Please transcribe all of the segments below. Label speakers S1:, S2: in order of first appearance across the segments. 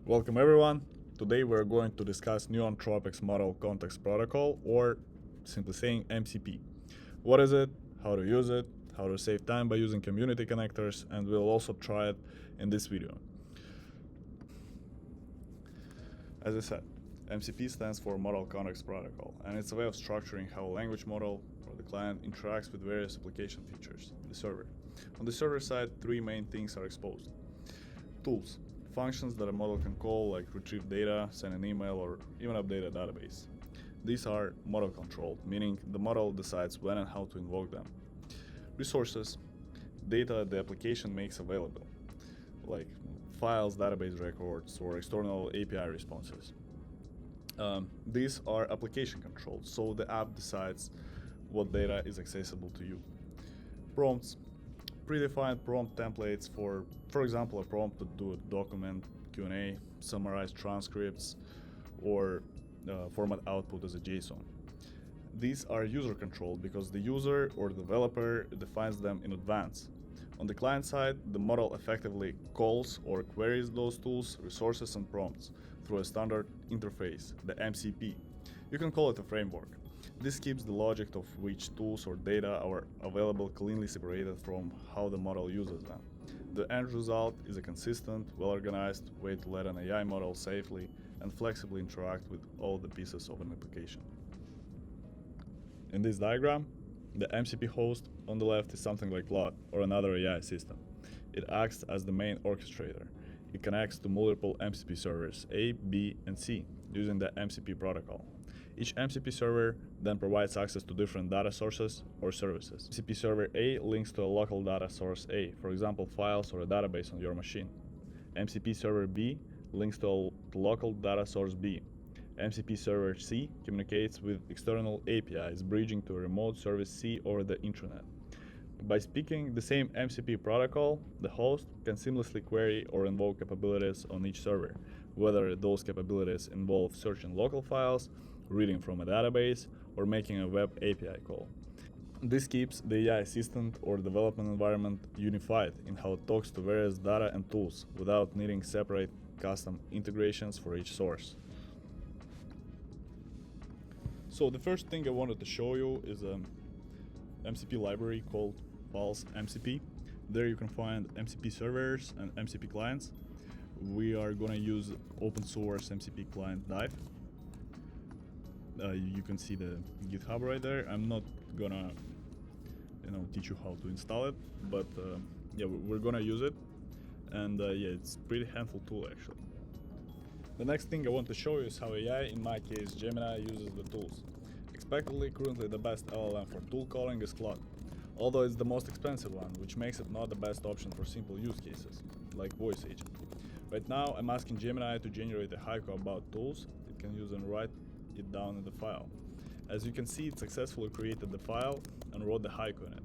S1: Welcome everyone. Today we're going to discuss Neotropics Model Context Protocol, or simply saying MCP. What is it, how to use it, how to save time by using community connectors, and we'll also try it in this video. As I said, MCP stands for Model Context Protocol, and it's a way of structuring how a language model or the client interacts with various application features in the server. On the server side, three main things are exposed. Tools. Functions that a model can call, like retrieve data, send an email, or even update a database. These are model controlled, meaning the model decides when and how to invoke them. Resources. Data the application makes available, like files, database records, or external API responses. These are application controlled, so the app decides what data is accessible to you. Prompts. Predefined prompt templates for example, a prompt to do a document Q&A, summarize transcripts, or format output as a JSON. These are user controlled because the user or developer defines them in advance. On the client side, the model effectively calls or queries those tools, resources, and prompts through a standard interface, the MCP. You can call it a framework. This keeps the logic of which tools or data are available cleanly separated from how the model uses them. The end result is a consistent, well-organized way to let an AI model safely and flexibly interact with all the pieces of an application. In this diagram, the MCP host on the left is something like Claude or another AI system. It acts as the main orchestrator. It connects to multiple MCP servers A, B, and C using the MCP protocol. Each MCP server then provides access to different data sources or services. MCP server A links to a local data source A, for example, files or a database on your machine. MCP server B links to a local data source B. MCP server C communicates with external APIs, bridging to a remote service C over the intranet. By speaking the same MCP protocol, the host can seamlessly query or invoke capabilities on each server, whether those capabilities involve searching local files, reading from a database, or making a web API call. This keeps the AI assistant or development environment unified in how it talks to various data and tools without needing separate custom integrations for each source. So the first thing I wanted to show you is a MCP library called Pulse MCP. There you can find MCP servers and MCP clients. We are going to use open source MCP client Dive. You can see the GitHub right there. I'm not gonna teach you how to install it, but yeah, we're gonna use it, and yeah, it's a pretty handful tool actually. The next thing I want to show you is how AI, in my case Gemini, uses the tools. Expectedly, currently the best LLM for tool calling is Claude, although it's the most expensive one, which makes it not the best option for simple use cases, like voice agent. Right now I'm asking Gemini to generate a haiku about tools it can use and write it down in the file. As you can see, it successfully created the file and wrote the haiku in it.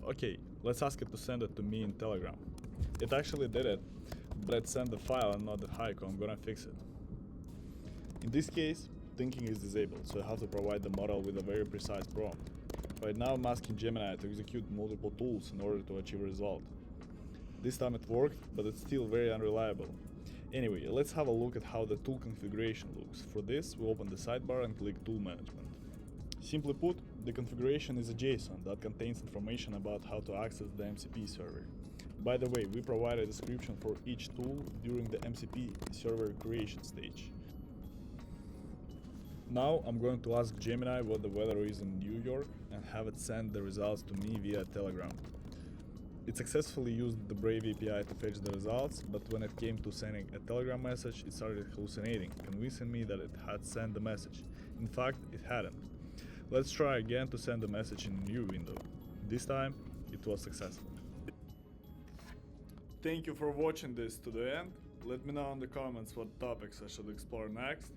S1: Okay, let's ask it to send it to me in Telegram. It actually did it, but it sent the file and not the haiku. I'm gonna fix it. In this case, thinking is disabled, so I have to provide the model with a very precise prompt. Right now I'm asking Gemini to execute multiple tools in order to achieve a result. This time it worked, but it's still very unreliable. Anyway, let's have a look at how the tool configuration looks. For this, we open the sidebar and click Tool Management. Simply put, the configuration is a JSON that contains information about how to access the MCP server. By the way, we provide a description for each tool during the MCP server creation stage. Now I'm going to ask Gemini what the weather is in New York and have it send the results to me via Telegram. It successfully used the Brave API to fetch the results, but when it came to sending a Telegram message, it started hallucinating, convincing me that it had sent the message. In fact, it hadn't. Let's try again to send the message in a new window. This time, it was successful. Thank you for watching this to the end. Let me know in the comments what topics I should explore next.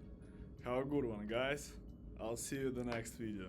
S1: Have a good one, guys. I'll see you in the next video.